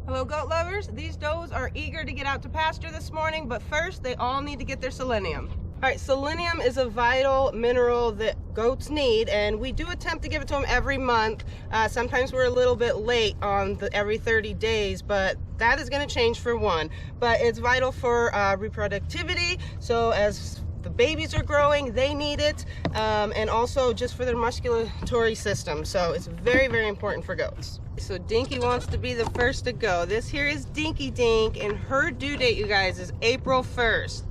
Hello goat lovers, these does are eager to get out to pasture this morning, but first they all need to get their selenium. All right, selenium is a vital mineral that goats need, and we do attempt to give it to them every month. Sometimes we're a little bit late on the every 30 days, but that is going to change for one. But it's vital for reproductivity, so as the babies are growing, they need it, and also just for their musculatory system. So it's very, very important for goats. So Dinky wants to be the first to go. This here is Dinky Dink, and her due date, you guys, is April 1st.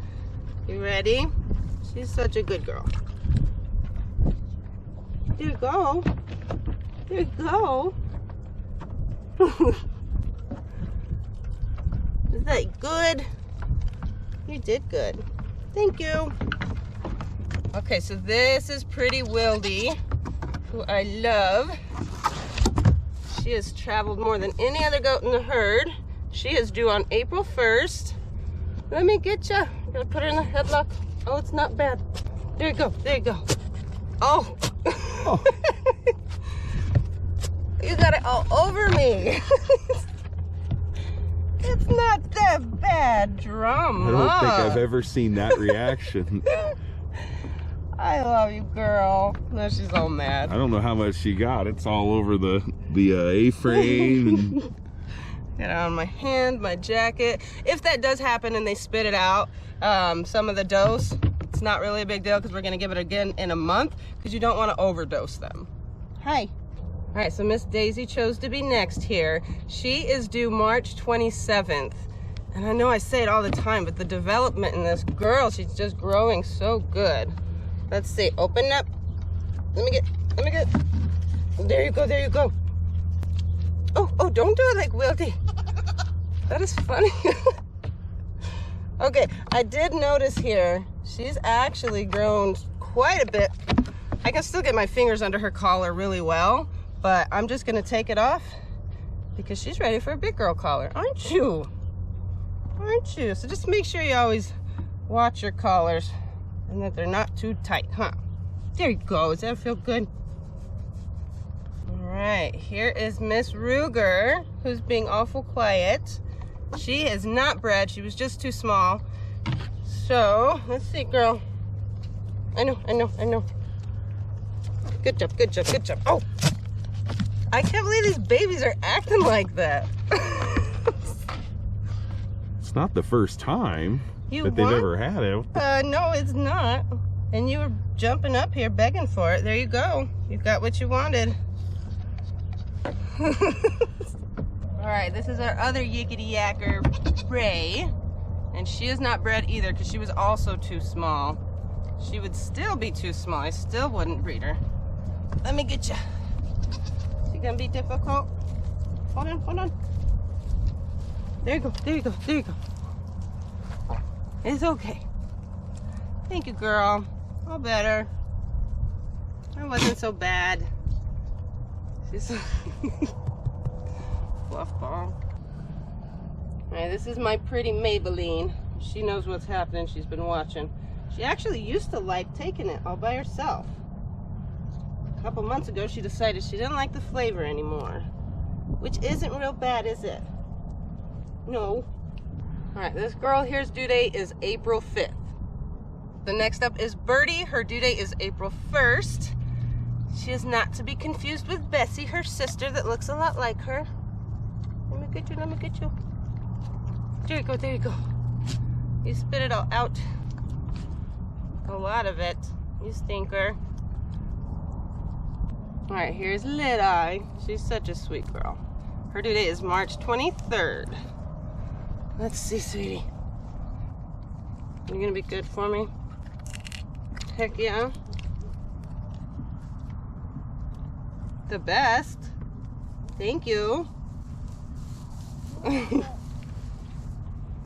You ready? She's such a good girl. There you go. There you go. Is that good? You did good. Thank you. Okay, so this is pretty Wildee, who I love. She has traveled more than any other goat in the herd. She is due on April 1st. Let me get you. I'm gonna put her in a headlock. Oh, it's not bad. There you go. There you go. Oh. Oh. You got it all over me. It's not that bad, drama. I don't think I've ever seen that reaction. I love you, girl. No, she's all mad. I don't know how much she got. It's all over the A-frame. And... Get it on my hand, my jacket. If that does happen and they spit it out, some of the dose, it's not really a big deal because we're going to give it again in a month because you don't want to overdose them. Hi. All right, so Miss Daisy chose to be next here. She is due March 27th. And I know I say it all the time, but the development in this girl, she's just growing so good. Let's see, open up. Let me get. There you go, there you go. Oh, don't do it like Wildee. That is funny. Okay, I did notice here, she's actually grown quite a bit. I can still get my fingers under her collar really well, but I'm just gonna take it off because she's ready for a big girl collar, aren't you? Aren't you? So just make sure you always watch your collars and that they're not too tight, huh? There you go. Does that feel good? All right, here is Miss Ruger, who's being awful quiet. She is not bred. She was just too small. So let's see, girl. I know. Good job, good job, good job. Oh, I can't believe these babies are acting like that. It's not the first time that they've ever had it. No, it's not. And you were jumping up here begging for it. There you go. You got what you wanted. All right, this is our other yickety yacker, Ray. And she is not bred either because she was also too small. She would still be too small. I still wouldn't breed her. Let me get you. Is it gonna be difficult? Hold on. There you go. It's okay. Thank you, girl. All better. That wasn't so bad. She's fluff ball. Alright, this is my pretty Maybelline. She knows what's happening. She's been watching. She actually used to like taking it all by herself. A couple months ago, she decided she didn't like the flavor anymore. Which isn't real bad, is it? No. Alright, this girl here's due date is April 5th. The next up is Birdie. Her due date is April 1st. She is not to be confused with Bessie, her sister that looks a lot like her. Let me get you. There you go. You spit it all out. A lot of it. You stinker. Alright, here's Lidi. She's such a sweet girl. Her due date is March 23rd. Let's see, sweetie. You gonna be good for me? Heck yeah. The best. Thank you.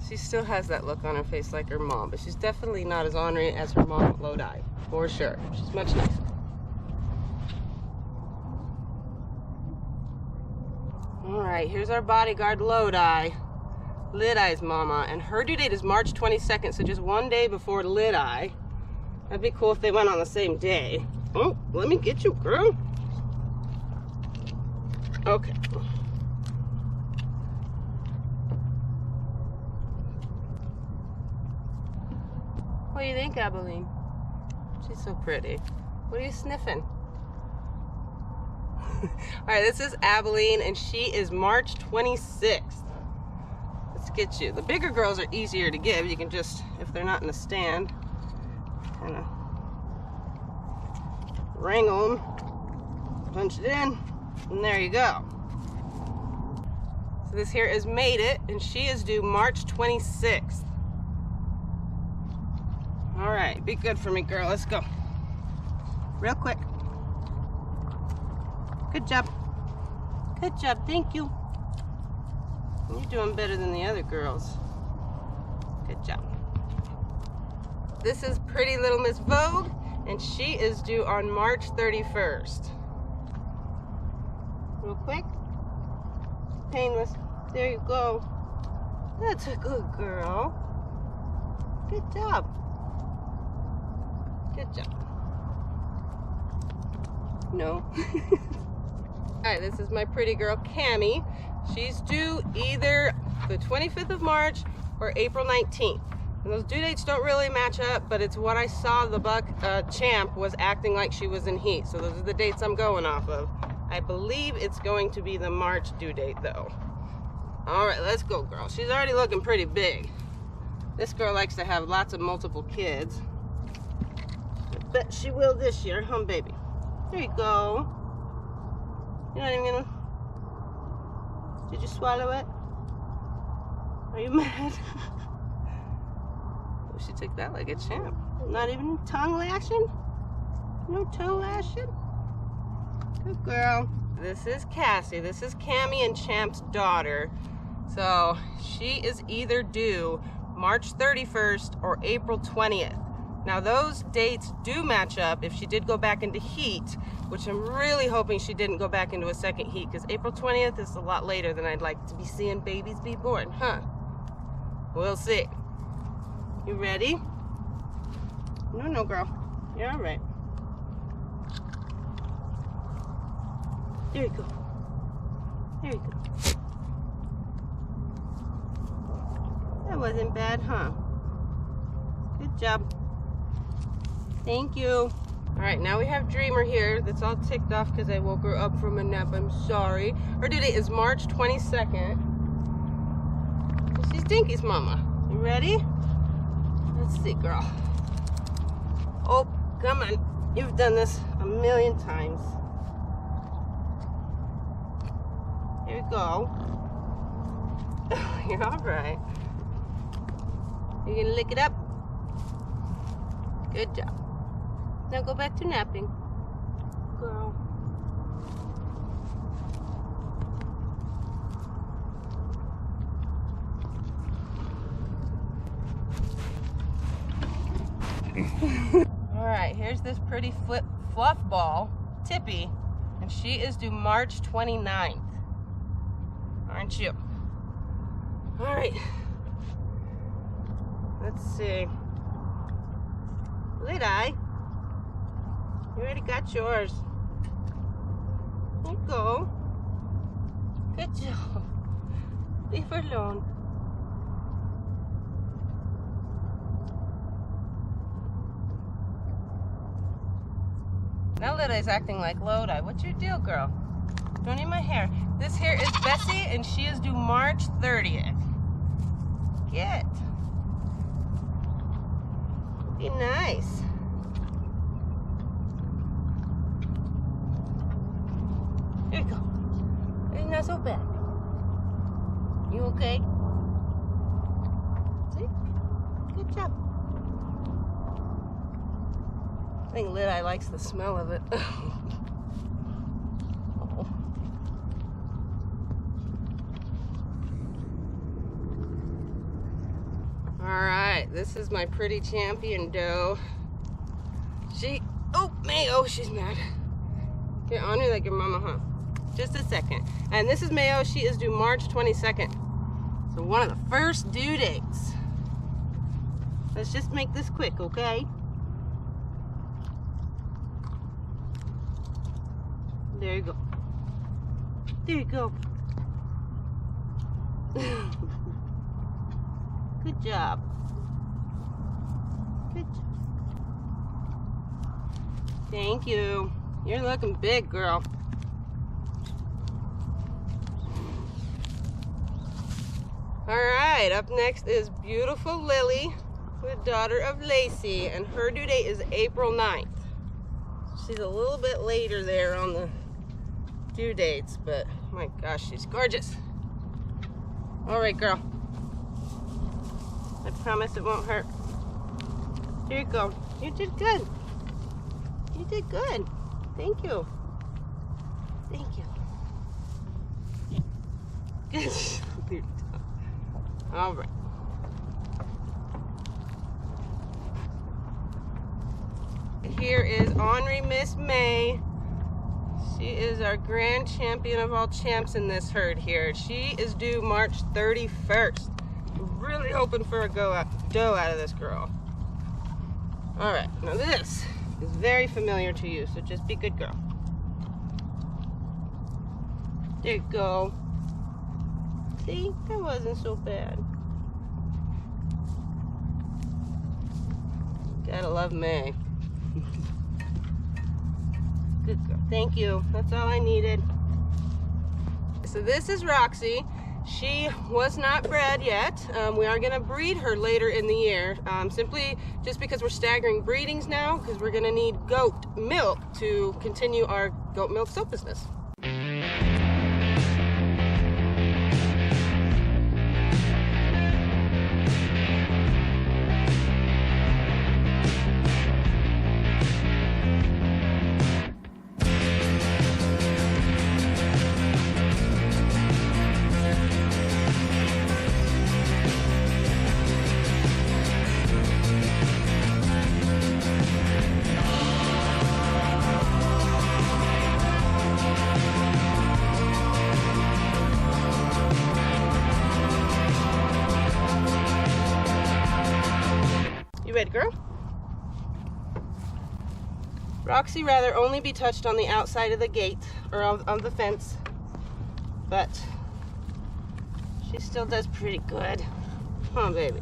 She still has that look on her face like her mom, but she's definitely not as ornery as her mom at Lodi, for sure. She's much nicer. All right, here's our bodyguard, Lodi. Lidi's mama, and her due date is March 22nd, so just one day before Lidi. That'd be cool if they went on the same day. Oh, let me get you, girl. Okay. What do you think, Abilene? She's so pretty. What are you sniffing? All right, this is Abilene, and she is March 26th. Let's get you. The bigger girls are easier to give. You can just, if they're not in the stand, kind of wrangle them, punch it in, and there you go. So this here is Made It, and she is due March 26th. All right, be good for me, girl. Let's go. Real quick. Good job. Good job, thank you. You're doing better than the other girls. Good job. This is Pretty Little Miss Vogue, and she is due on March 31st. Real quick. Painless. There you go. That's a good girl. Good job. Good job. No. Alright, this is my pretty girl, Cami. She's due either the 25th of March or April 19th. And those due dates don't really match up, but it's what I saw the buck champ was acting like she was in heat. So those are the dates I'm going off of. I believe it's going to be the March due date, though. Alright, let's go, girl. She's already looking pretty big. This girl likes to have lots of multiple kids. I bet she will this year, huh, baby? There you go. You're not even gonna... Did you swallow it? Are you mad? Oh, she took that like a champ. Not even tongue lashing? No toe lashing? Good girl. This is Cassie. This is Cami and Champ's daughter. So she is either due March 31st or April 20th. Now those dates do match up if she did go back into heat, which I'm really hoping she didn't go back into a second heat, because April 20th is a lot later than I'd like to be seeing babies be born, huh? We'll see. You ready? No, girl. You're all right. There you go. There you go. That wasn't bad, huh? Good job. Thank you. All right, now we have Dreamer here. That's all ticked off because I woke her up from a nap. I'm sorry. Her due date is March 22nd. She's Dinky's mama. You ready? Let's see, girl. Oh, come on. You've done this a million times. Here we go. You're all right. You gonna lick it up? Good job. Now go back to napping, girl. All right, here's this pretty fluff ball, Tippy, and she is due March 29th. Aren't you? All right. Let's see. Lidi. You already got yours. There you go. Good job. Leave her alone. Now Lidi's acting like Lodi. What's your deal, girl? Don't eat my hair. This here is Bessie, and she is due March 30th. Get. Be nice. There you go. It's not so bad. You okay? See? Good job. I think Lidi likes the smell of it. Oh. Alright, this is my pretty champion doe. Oh, Mayo, she's mad. Get on her like your mama, huh? Just a second. And this is Mayo. She is due March 22nd. So one of the first due dates. Let's just make this quick, okay? There you go. There you go. Good job. Good. Thank you. You're looking big, girl. All right, up next is beautiful Lillie, the daughter of Lacey, and her due date is April 9th. She's a little bit later there on the due dates, but my gosh, she's gorgeous. All right, girl. I promise it won't hurt. Here you go. You did good. You did good. Thank you. Thank you. Good. All right. Here is Ornery Miss May. She is our grand champion of all champs in this herd here. She is due March 31st. We're really hoping for a doe out of this girl. All right, now this is very familiar to you, so just be a good girl. There you go. See, that wasn't so bad. Gotta love May. Good girl. Thank you. That's all I needed. So this is Roxy. She was not bred yet. We are gonna breed her later in the year, simply just because we're staggering breedings now, because we're gonna need goat milk to continue our goat milk soap business. Ready, girl? Roxy rather only be touched on the outside of the gate or of the fence, but she still does pretty good. Huh, baby?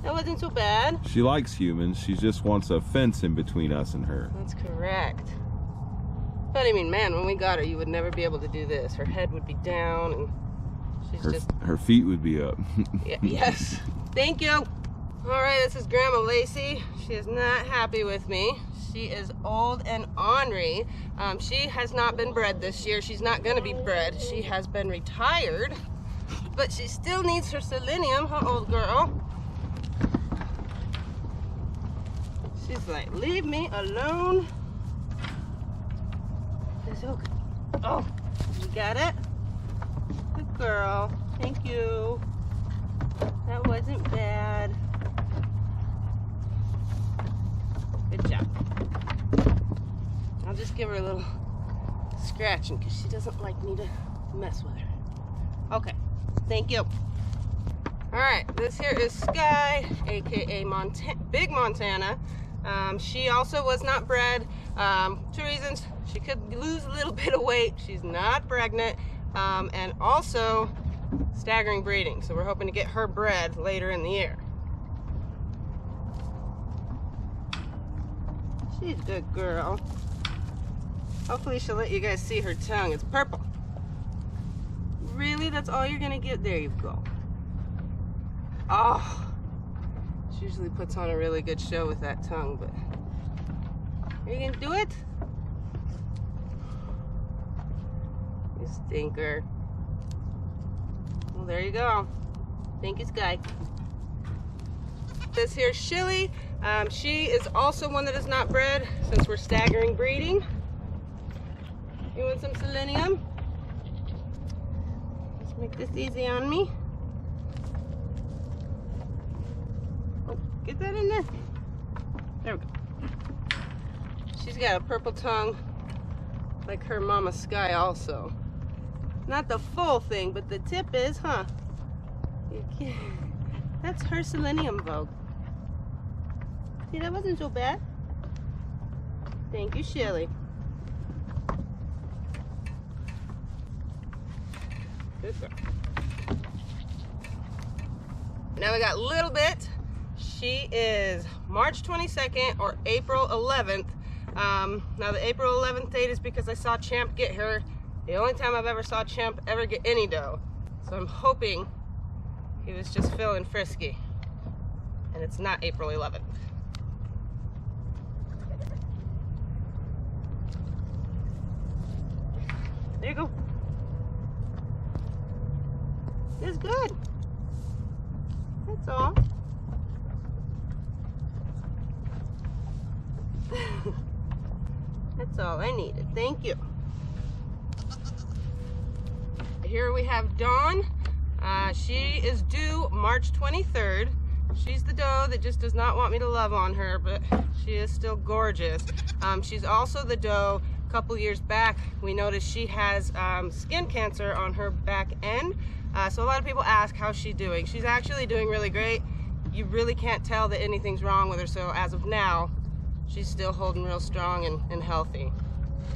That wasn't so bad. She likes humans. She just wants a fence in between us and her. That's correct. But I mean, man, when we got her, you would never be able to do this. Her head would be down, and she's her feet would be up. Yeah, yes. Thank you. All right, this is Grandma Lacey. She is not happy with me. She is old and ornery. She has not been bred this year. She's not gonna be bred. She has been retired, but she still needs her selenium, her old girl. She's like, leave me alone. Oh, you got it? Good girl. Thank you. That wasn't bad. Good job. I'll just give her a little scratching because she doesn't like me to mess with her. Okay, thank you. All right, this here is Sky, aka Big Montana. She also was not bred. 2 reasons: she could lose a little bit of weight. She's not pregnant, and also staggering breeding. So we're hoping to get her bred later in the year. She's a good girl. Hopefully she'll let you guys see her tongue. It's purple. Really? That's all you're gonna get? There you go. Oh, she usually puts on a really good show with that tongue, but are you gonna do it? You stinker. Well, there you go. Thank you, Sky. This here's Shilly. She is also one that is not bred since we're staggering breeding. You want some selenium? Let's make this easy on me. Oh, get that in there. There we go. She's got a purple tongue like her mama Sky also. Not the full thing, but the tip is, huh? That's her selenium, Vogue. See, that wasn't so bad. Thank you, Shilly. Good girl. Now we got Little Bit. She is March 22nd or April 11th. Now the April 11th date is because I saw Champ get her. The only time I've ever saw Champ ever get any doe. So I'm hoping he was just feeling frisky. And it's not April 11th. There you go. It's good. That's all. That's all I needed. Thank you. Here we have Dawn. She is due March 23rd. She's the doe that just does not want me to love on her, but she is still gorgeous. She's also the doe, a couple years back, we noticed she has skin cancer on her back end. So a lot of people ask how's she doing. She's actually doing really great. You really can't tell that anything's wrong with her, so as of now, she's still holding real strong and healthy.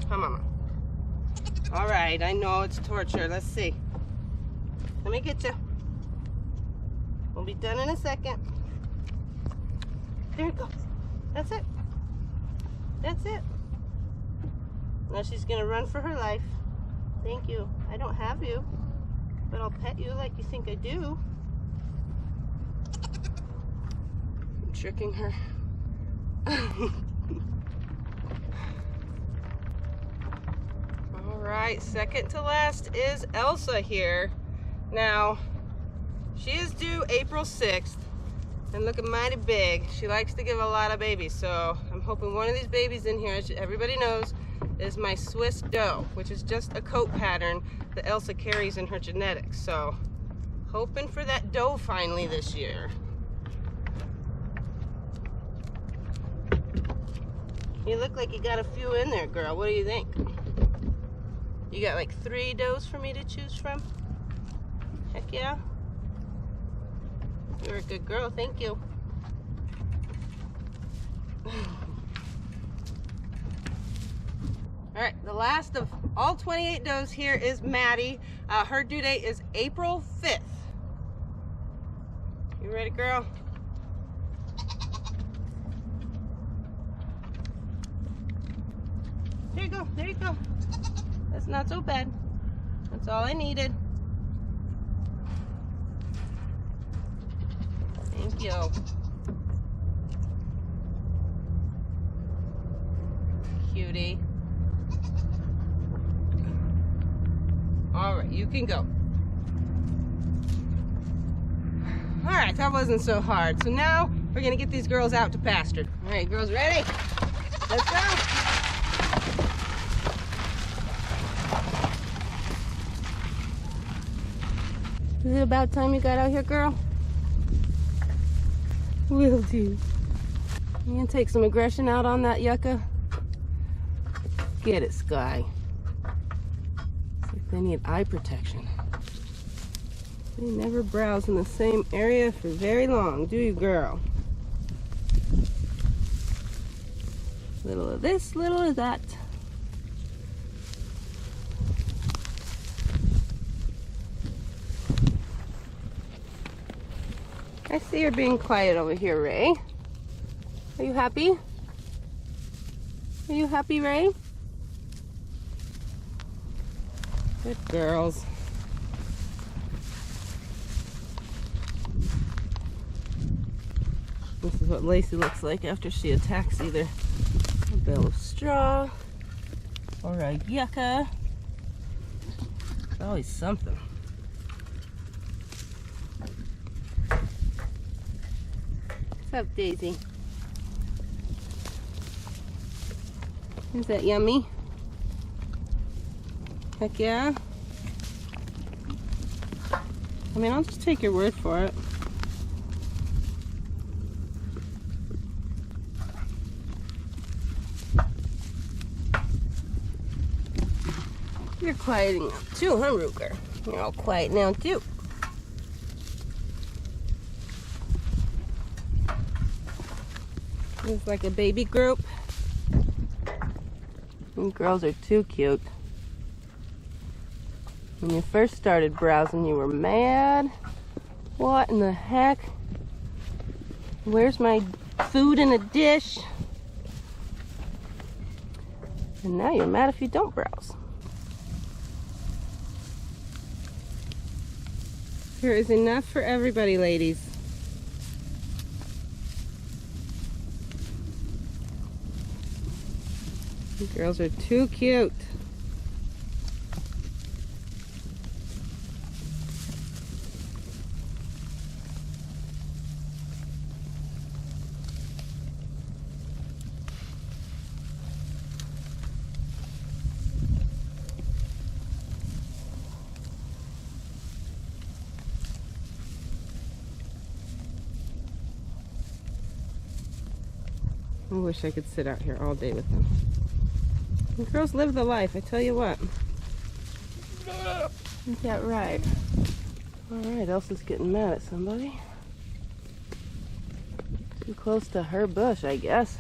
Come on. All right, I know it's torture. Let's see. Let me get you. We'll be done in a second. There it goes. That's it. That's it. Now she's gonna run for her life. Thank you. I don't have you, but I'll pet you like you think I do. I'm tricking her. All right, second to last is Elsa here. Now, she is due April 6th and looking mighty big. She likes to give a lot of babies, so I'm hoping one of these babies in here, as everybody knows, is my Swiss doe, which is just a coat pattern that Elsa carries in her genetics. So, hoping for that doe finally this year. You look like you got a few in there, girl. What do you think? You got like 3 does for me to choose from? Heck yeah. You're a good girl, thank you. All right, the last of all 28 does here is Maddie. Her due date is April 5th. You ready, girl? There you go, there you go. That's not so bad. That's all I needed. Thank you. Cutie. All right, you can go. All right, that wasn't so hard. So now we're gonna get these girls out to pasture. All right, girls ready? Let's go. Is it about time you got out here, girl? Wildee. You gonna take some aggression out on that yucca? Get it, Sky. It's like they need eye protection. They never browse in the same area for very long, do you, girl? Little of this, little of that. I see you're being quiet over here, Ray. Are you happy? Are you happy, Ray? Good girls. This is what Lacey looks like after she attacks either a bale of straw or a yucca. It's always something. What's up, Daisy? Is that yummy? Heck yeah. I mean, I'll just take your word for it. You're quieting up too, huh, Ruger? You're all quiet now, too. It's like a baby group. You girls are too cute. When you first started browsing, you were mad. What in the heck? Where's my food in a dish? And now you're mad if you don't browse. There is enough for everybody, ladies. You girls are too cute. I wish I could sit out here all day with them. The girls live the life, I tell you what. Is that right? Alright, Elsa's getting mad at somebody. Too close to her bush, I guess.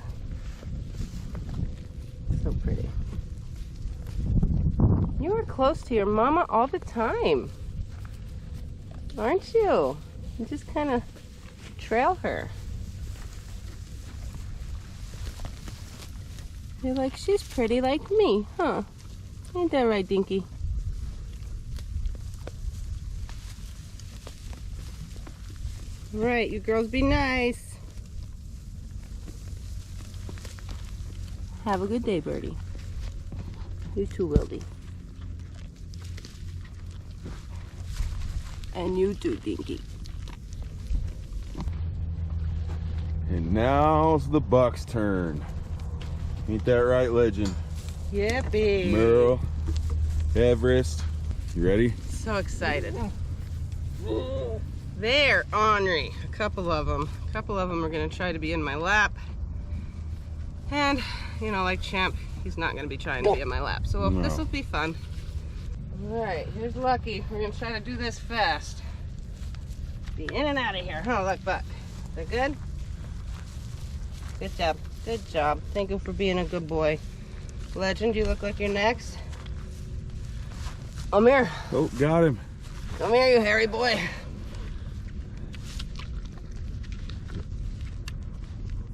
So pretty. You are close to your mama all the time. Aren't you? You just kind of trail her. You're like, she's pretty like me, huh? Ain't that right, Dinky? Right, you girls be nice. Have a good day, Birdie. You too, Wildee. And you too, Dinky. And now's the buck's turn. Ain't that right, legend? Yippee. Merle, Everest, you ready? So excited. They're ornery, a couple of them. A couple of them are gonna try to be in my lap. And, you know, like Champ, he's not gonna be trying to be in my lap. So No. this will be fun. All right, here's Lucky. We're gonna try to do this fast. Be in and out of here. Oh, look, Buck. Is that good? Good job. Good job. Thank you for being a good boy. Legend, you look like you're next. Come here. Oh, got him. Come here, you hairy boy.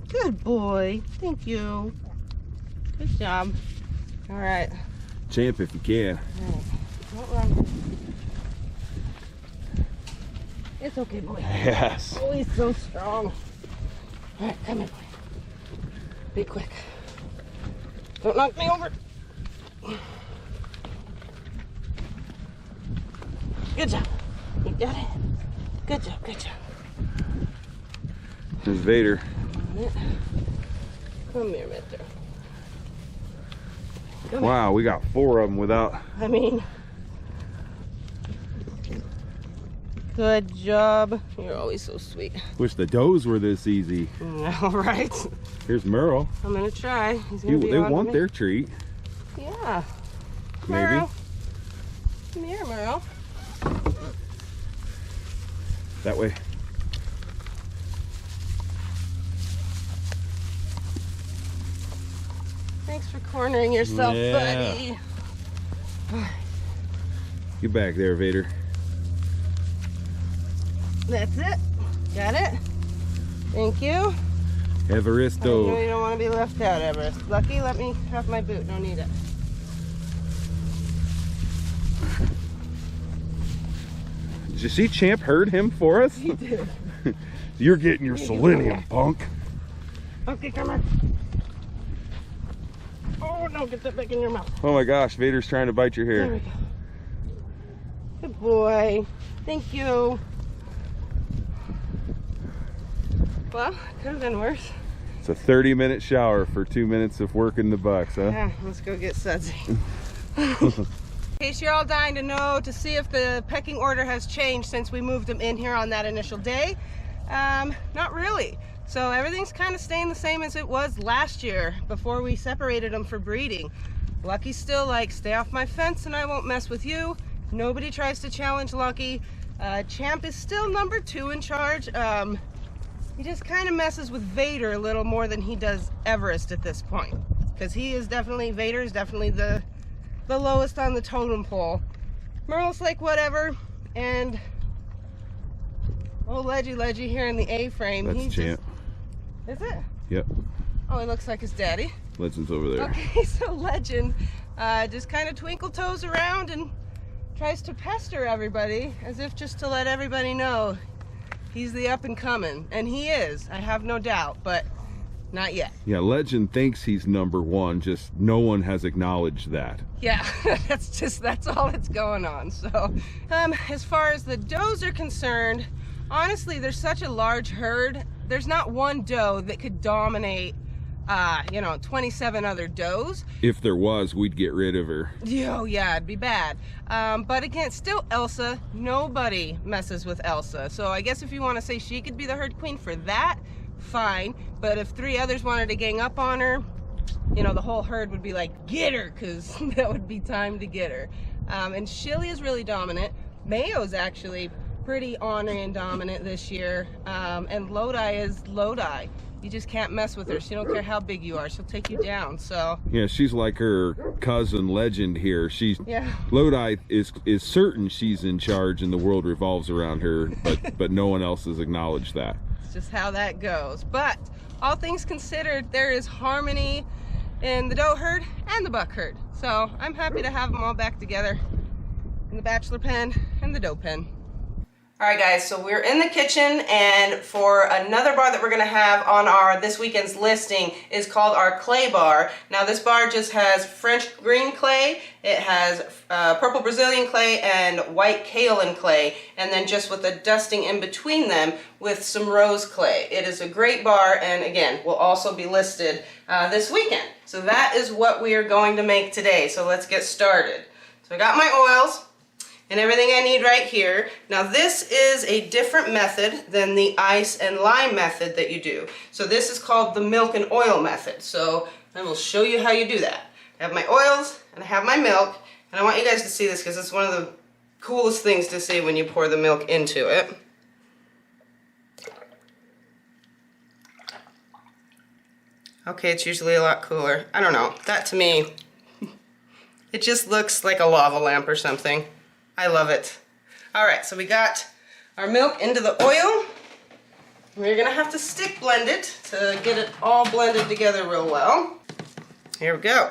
Good boy. Thank you. Good job. All right. Champ if you can. All right. Don't run. It's okay, boy. Yes. Oh, he's so strong. All right, come here, boy. Be quick. Don't knock me over. Good job. You got it. Good job, good job. There's Vader. Come here, mister. Wow, we got 4 of them without. I mean, good job. You're always so sweet. Wish the does were this easy. All right. Here's Merle. I'm gonna try. He's gonna be They on want me. their treat. Yeah. Maybe. Merle. Come here, Merle. That way. Thanks for cornering yourself, Yeah. buddy. Get back there, Vader. That's it. Got it. Thank you. Everesto. I know you don't want to be left out, Everest. Lucky, let me have my boot. Don't need it. Did you see Champ herd him for us? He did. You're getting your selenium, punk. Okay, come on. Oh, no, get that back in your mouth. Oh my gosh, Vader's trying to bite your There hair. we go. Good boy. Thank you. Well, could have been worse. It's a 30-minute shower for 2 minutes of working the bucks, huh? Yeah, let's go get sudsy. In case you're all dying to know, to see if the pecking order has changed since we moved them in here on that initial day, not really. So everything's kind of staying the same as it was last year before we separated them for breeding. Lucky's still like, stay off my fence and I won't mess with you. Nobody tries to challenge Lucky. Champ is still number 2 in charge. He just kind of messes with Vader a little more than he does Everest at this point. Because Vader is definitely the lowest on the totem pole. Merle's like whatever, and old Leggy here in the A-frame. That's Champ. Is it? Yep. Oh, it looks like his daddy. Legend's over there. Okay, so Legend just kind of twinkle toes around and tries to pester everybody as if just to let everybody know he's the up and coming. And he is, I have no doubt, but not yet. Yeah, Legend thinks he's #1, just no one has acknowledged that. Yeah, that's all that's going on. So, as far as the does are concerned, honestly, there's such a large herd. There's not one doe that could dominate, 27 other does. If there was, we'd get rid of her. Oh yeah, it'd be bad. But again, still Elsa. Nobody messes with Elsa. So I guess if you want to say she could be the herd queen for that, fine. But if 3 others wanted to gang up on her, the whole herd would be like, get her, because that would be time to get her. And Shilly is really dominant. Mayo's actually pretty ornery and dominant this year. And Lodi is Lodi. You just can't mess with her. She don't care how big you are. She'll take you down. So yeah, she's like her cousin Legend here. Lodi is certain she's in charge and the world revolves around her, but no one else has acknowledged that. It's just how that goes. But all things considered, there is harmony in the doe herd and the buck herd. So I'm happy to have them all back together in the bachelor pen and the doe pen. All right, guys, so we're in the kitchen, and for another bar that we're gonna have on our this weekend's listing is called our clay bar. Now this bar just has French green clay, it has purple Brazilian clay, and white kaolin clay, and then just with a dusting in between them with some rose clay. It is a great bar, and again, will also be listed this weekend. So that is what we are going to make today, so let's get started. So I got my oils and everything I need right here. Now this is a different method than the ice and lime method that you do. So this is called the milk and oil method. So I will show you how you do that. I have my oils and I have my milk, and I want you guys to see this because it's one of the coolest things to see when you pour the milk into it. Okay, it's usually a lot cooler. I don't know, that to me, it just looks like a lava lamp or something. I love it. All right, so we got our milk into the oil. We're gonna have to stick blend it to get it all blended together real well. Here we go.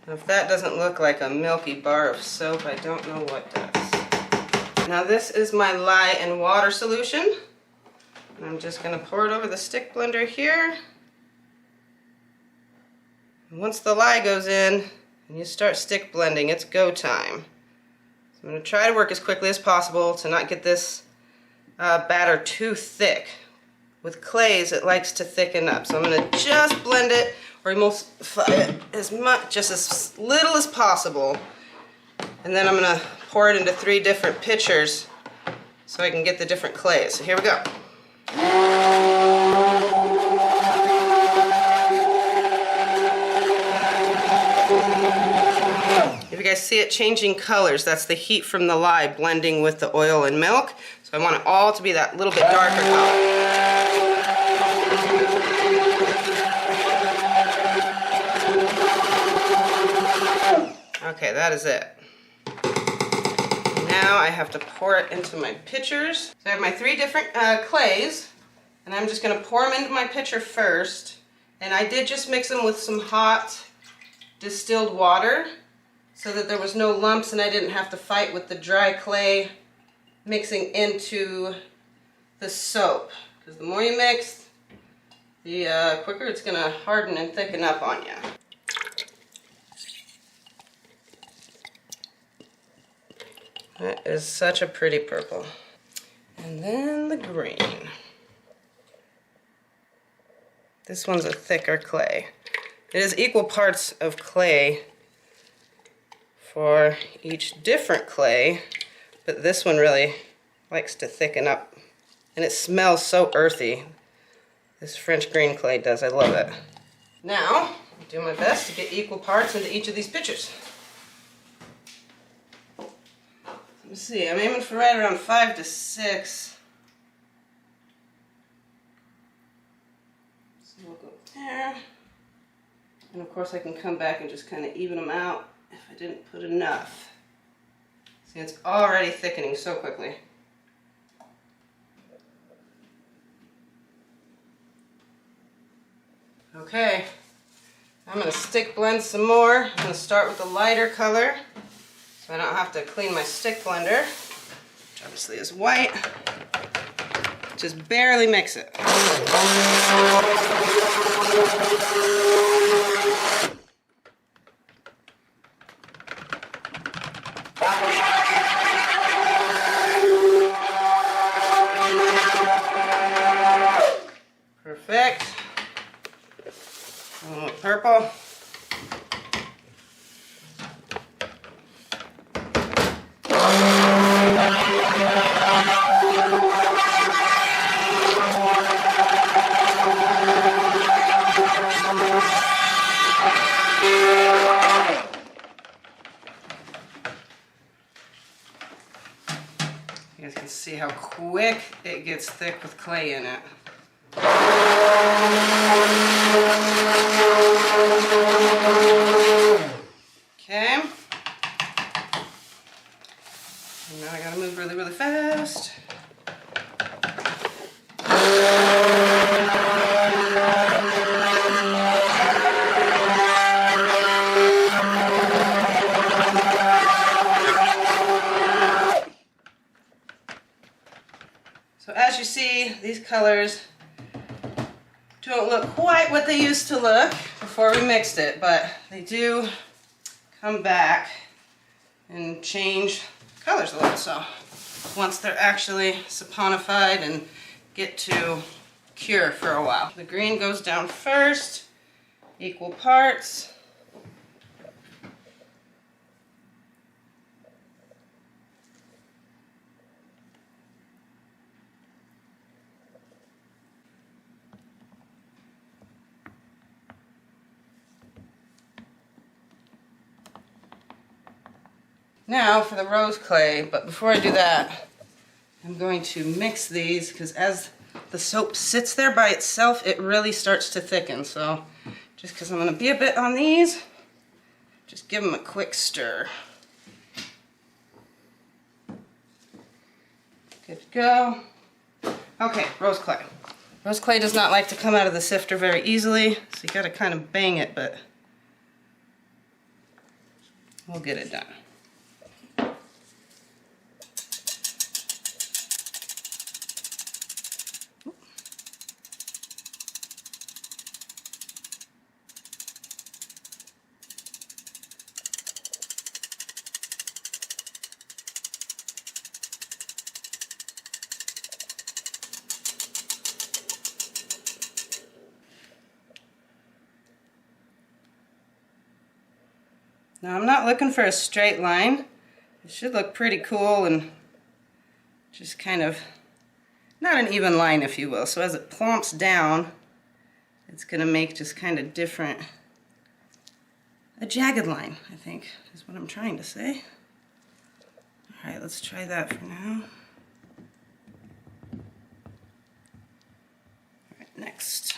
If that doesn't look like a milky bar of soap, I don't know what does. Now this is my lye and water solution. And I'm just going to pour it over the stick blender here. And once the lye goes in and you start stick blending, it's go time. So I'm going to try to work as quickly as possible to not get this batter too thick. With clays, it likes to thicken up. So I'm going to just blend it or emulsify it just as little as possible. And then I'm gonna pour it into 3 different pitchers so I can get the different clays. So here we go. If you guys see it changing colors, that's the heat from the lye blending with the oil and milk. So I want it all to be that little bit darker color. Okay, that is it. Now I have to pour it into my pitchers. So I have my 3 different clays, and I'm just going to pour them into my pitcher first. And I did just mix them with some hot distilled water so that there was no lumps and I didn't have to fight with the dry clay mixing into the soap. Because the more you mix, the quicker it's going to harden and thicken up on you. That is such a pretty purple. And then the green. This one's a thicker clay. It is equal parts of clay for each different clay, but this one really likes to thicken up. And it smells so earthy. This French green clay does. I love it. Now, I'll do my best to get equal parts into each of these pitchers. Let's see, I'm aiming for right around 5 to 6. So we'll go there. And of course I can come back and just kind of even them out if I didn't put enough. See, it's already thickening so quickly. Okay, I'm going to stick blend some more. I'm going to start with the lighter color so I don't have to clean my stick blender, which obviously is white. Just barely mix it. Perfect. A little purple. You guys can see how quick it gets thick with clay in it. Okay. And now I gotta move really, really fast. So as you see, these colors don't look quite what they used to look before we mixed it, but they do come back and change colors a little. So once they're actually saponified and get to cure for a while. The green goes down first, equal parts. Now for the rose clay, but before I do that, I'm going to mix these because as the soap sits there by itself, it really starts to thicken. So just because I'm going to be a bit on these, just give them a quick stir. Good to go. Okay, rose clay. Rose clay does not like to come out of the sifter very easily, so you got to kind of bang it, but we'll get it done. Now I'm not looking for a straight line. It should look pretty cool and just kind of, not an even line if you will. So as it plumps down, it's going to make just kind of different, a jagged line, I think is what I'm trying to say. All right, let's try that for now. All right, next.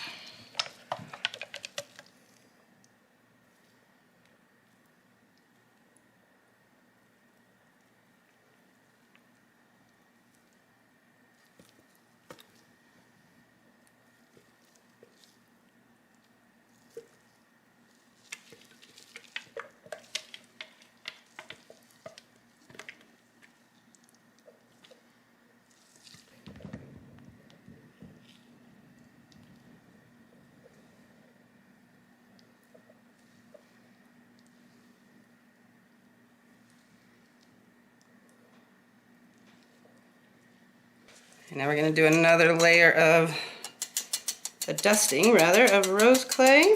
And now we're going to do another layer of a dusting, rather, of rose clay.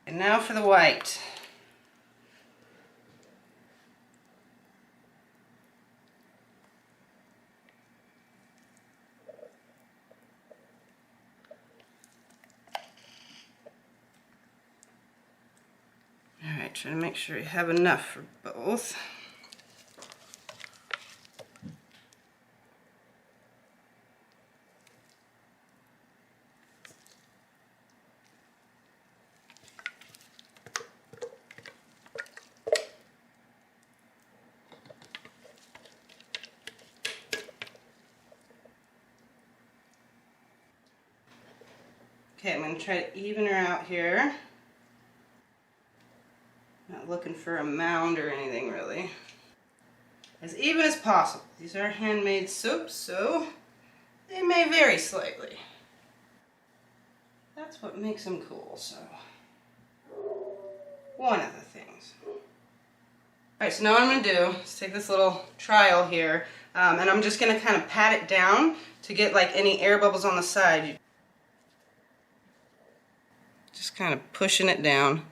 And now for the white. right, try to make sure you have enough for both. Okay, I'm going to try to even her out here. Not looking for a mound or anything really. As even as possible. These are handmade soaps, so they may vary slightly. That's what makes them cool, so one of the things. Alright, so now what I'm going to do is take this little trial here, and I'm just going to kind of pat it down to get like any air bubbles on the side. Just kind of pushing it down.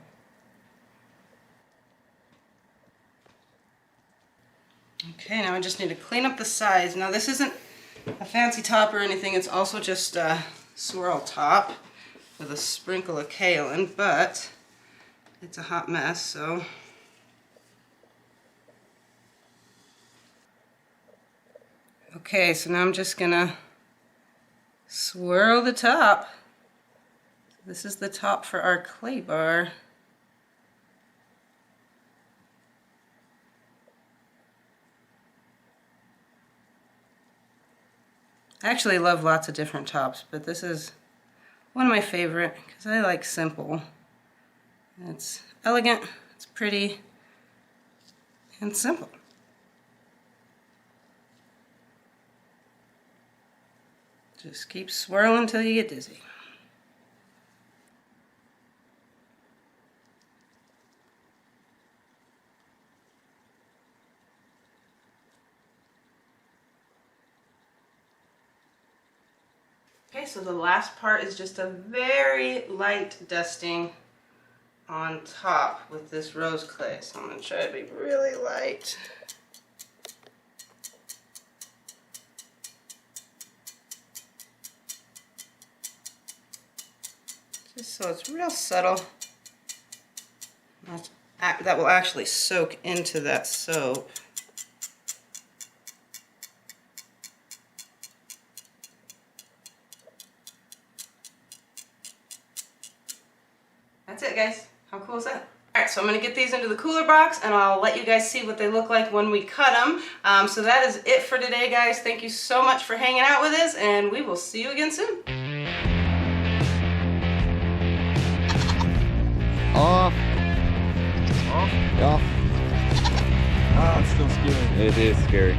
Okay, now I just need to clean up the sides. Now this isn't a fancy top or anything, it's also just a swirl top with a sprinkle of kaolin, but it's a hot mess, so. Okay, so now I'm just gonna swirl the top. This is the top for our clay bar. I actually love lots of different tops, but this is one of my favorite because I like simple. It's elegant, it's pretty, and simple. Just keep swirling until you get dizzy. Okay, so the last part is just a very light dusting on top with this rose clay. So I'm going to try to be really light. Just so it's real subtle. That will actually soak into that soap. That's it, guys. How cool is that? Alright, so I'm going to get these into the cooler box and I'll let you guys see what they look like when we cut them. So that is it for today, guys. Thank you so much for hanging out with us, and we will see you again soon. Off. Off? Off. Ah, it's still scary. It is scary.